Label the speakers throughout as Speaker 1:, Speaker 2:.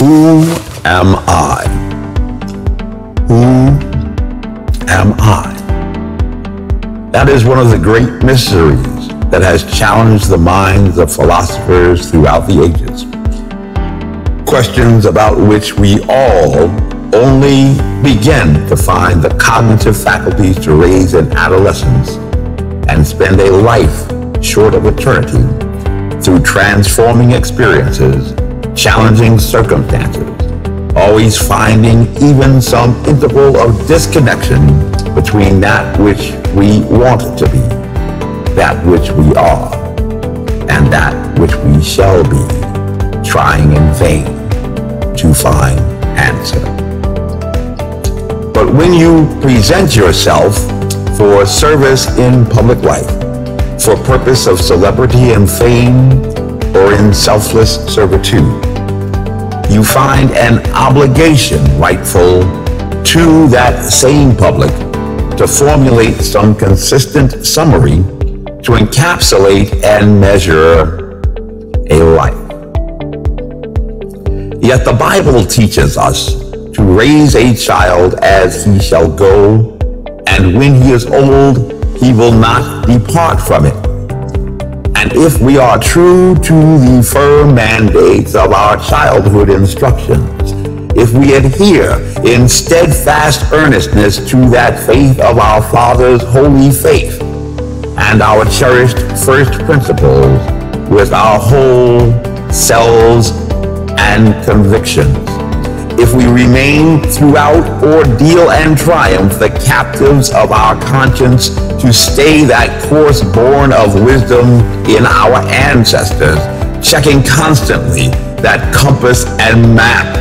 Speaker 1: Who am I? Who am I? That is one of the great mysteries that has challenged the minds of philosophers throughout the ages. Questions about which we all only begin to find the cognitive faculties to raise in adolescence and spend a life short of eternity through transforming experiences, challenging circumstances, always finding even some interval of disconnection between that which we want to be, that which we are, and that which we shall be, trying in vain to find answer. But when you present yourself for service in public life, for purpose of celebrity and fame, or in selfless servitude, you find an obligation rightful to that same public to formulate some consistent summary to encapsulate and measure a life. Yet the Bible teaches us to raise a child as he shall go, and when he is old, he will not depart from it. And if we are true to the firm mandates of our childhood instructions, if we adhere in steadfast earnestness to that faith of our fathers' holy faith and our cherished first principles with our whole selves and convictions, if we remain throughout ordeal and triumph the captives of our conscience to stay that course born of wisdom in our ancestors, checking constantly that compass and map,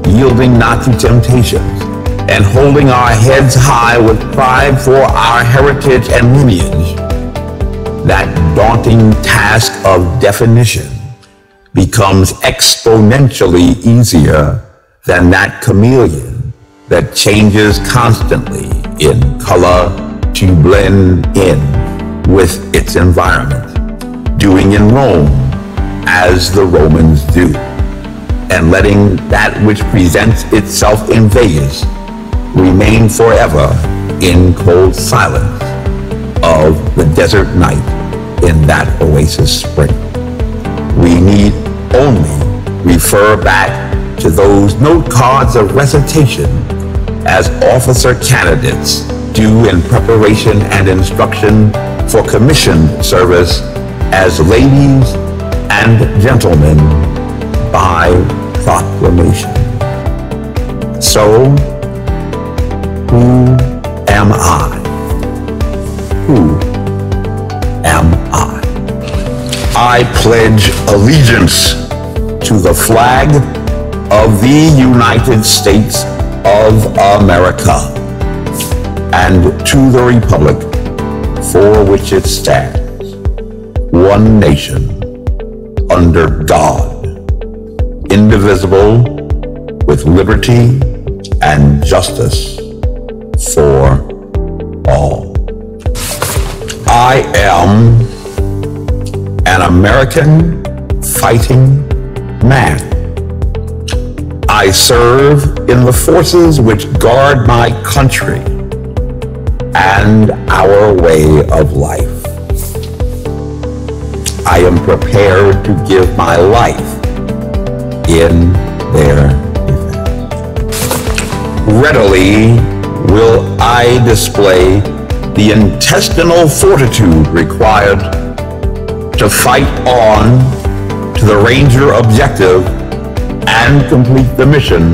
Speaker 1: yielding not to temptations, and holding our heads high with pride for our heritage and lineage, that daunting task of definition becomes exponentially easier than that chameleon that changes constantly in color to blend in with its environment, doing in Rome as the Romans do, and letting that which presents itself in Vegas remain forever in cold silence of the desert night in that oasis spring. We need only refer back to those note cards of recitation as officer candidates do in preparation and instruction for commissioned service as ladies and gentlemen by proclamation. So, who am I? Who am I? I pledge allegiance to the flag of the United States of America and to the republic for which it stands, one nation, under God, indivisible, with liberty and justice for all. I am an American fighting man. I serve in the forces which guard my country and our way of life. I am prepared to give my life in their defense. Readily will I display the intestinal fortitude required to fight on to the Ranger objective and complete the mission,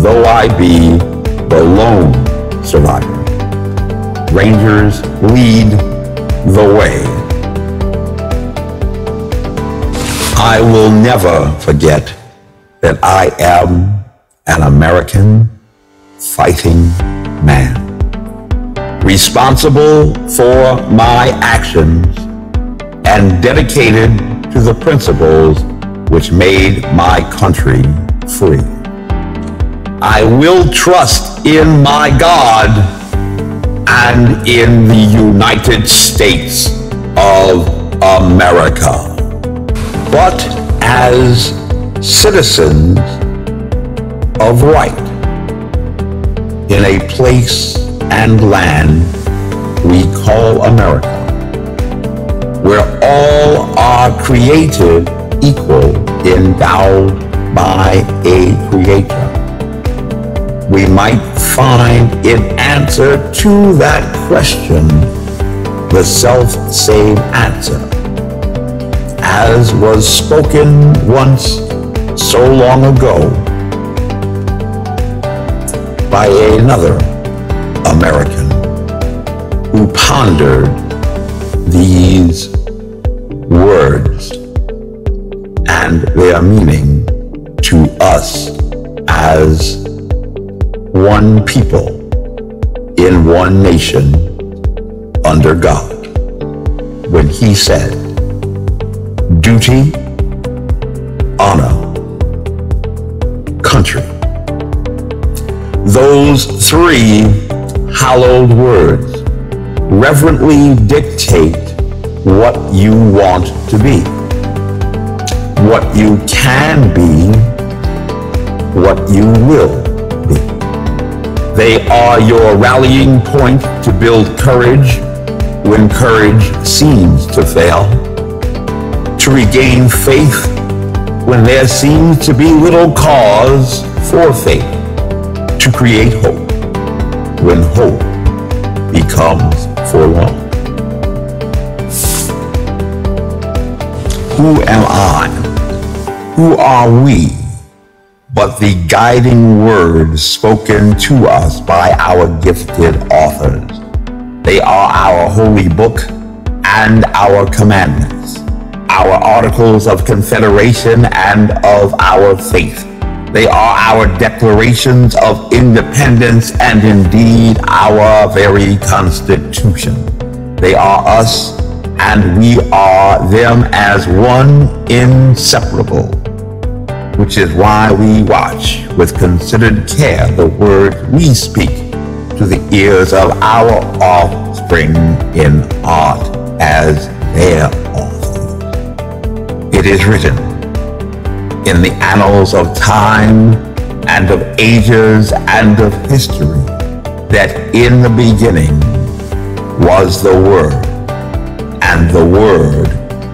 Speaker 1: though I be the lone survivor. Rangers lead the way. I will never forget that I am an American fighting man, responsible for my actions and dedicated to the principles which made my country free. I will trust in my God and in the United States of America. But as citizens of right in a place and land we call America, where all are created equal, endowed by a creator. We might find in answer to that question the self-same answer, as was spoken once so long ago by another American who pondered these words and their meaning to us as one people in one nation under God, when he said, duty, honor, country. Those three hallowed words reverently dictate what you want to be, what you can be, what you will be. They are your rallying point to build courage when courage seems to fail, to regain faith when there seems to be little cause for faith, to create hope when hope becomes forlorn. Who am I? Who are we but the guiding words spoken to us by our gifted authors? They are our holy book and our commandments, our articles of confederation and of our faith. They are our declarations of independence and indeed our very Constitution. They are us and we are them as one inseparable, which is why we watch with considered care the words we speak to the ears of our offspring in art as their authors. It is written in the annals of time and of ages and of history that in the beginning was the Word, and the Word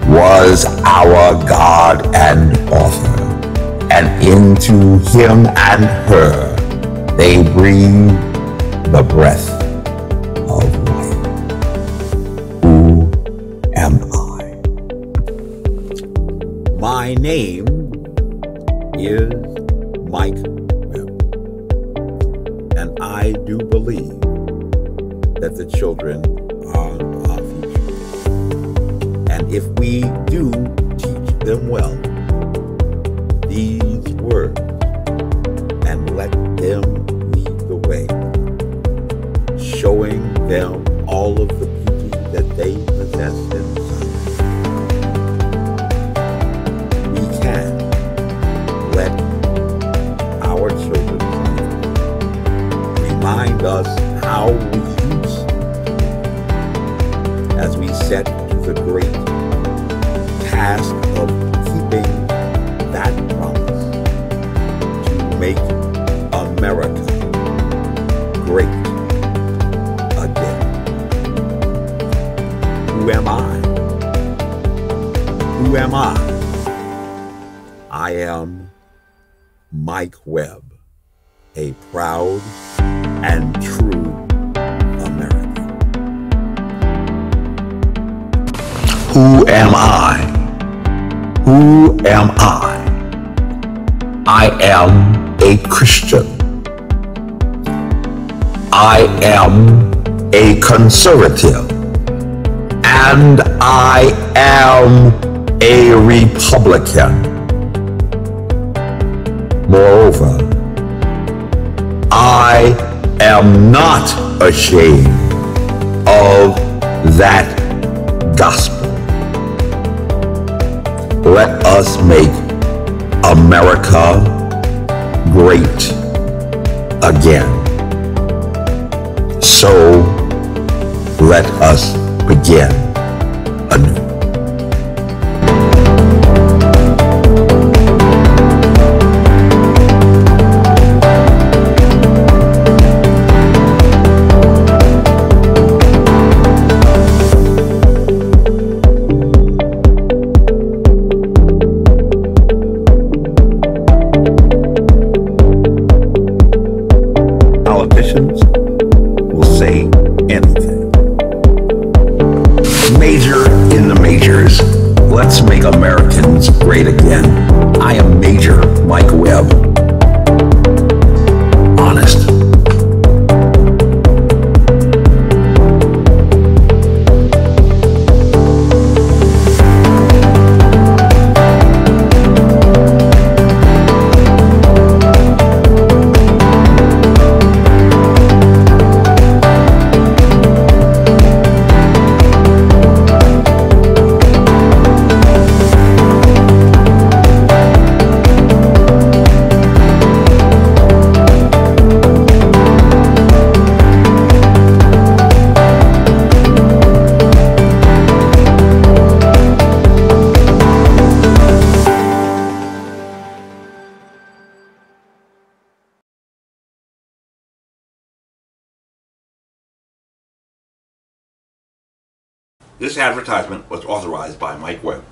Speaker 1: was our God and author, and into him and her they breathed the breath of life. Who am I? My name is Mike Webb, and I do believe that the children are our future. And if we do teach them well these words and let them lead the way, showing them all of the beauty that they possess inside, we can let our children remind us how we used to, as we set to the great task of keeping that promise to make America great again. Who am I? Who am I? I am Mike Webb, a proud and true American. Who am I? Who am I? I am a Christian. I am a conservative. And I am a Republican. Moreover, I am not ashamed of that gospel. Let us make America great again. So let us begin anew. Let's make Americans great again. I am Major Mike Webb. Honest.
Speaker 2: This advertisement was authorized by Mike Webb.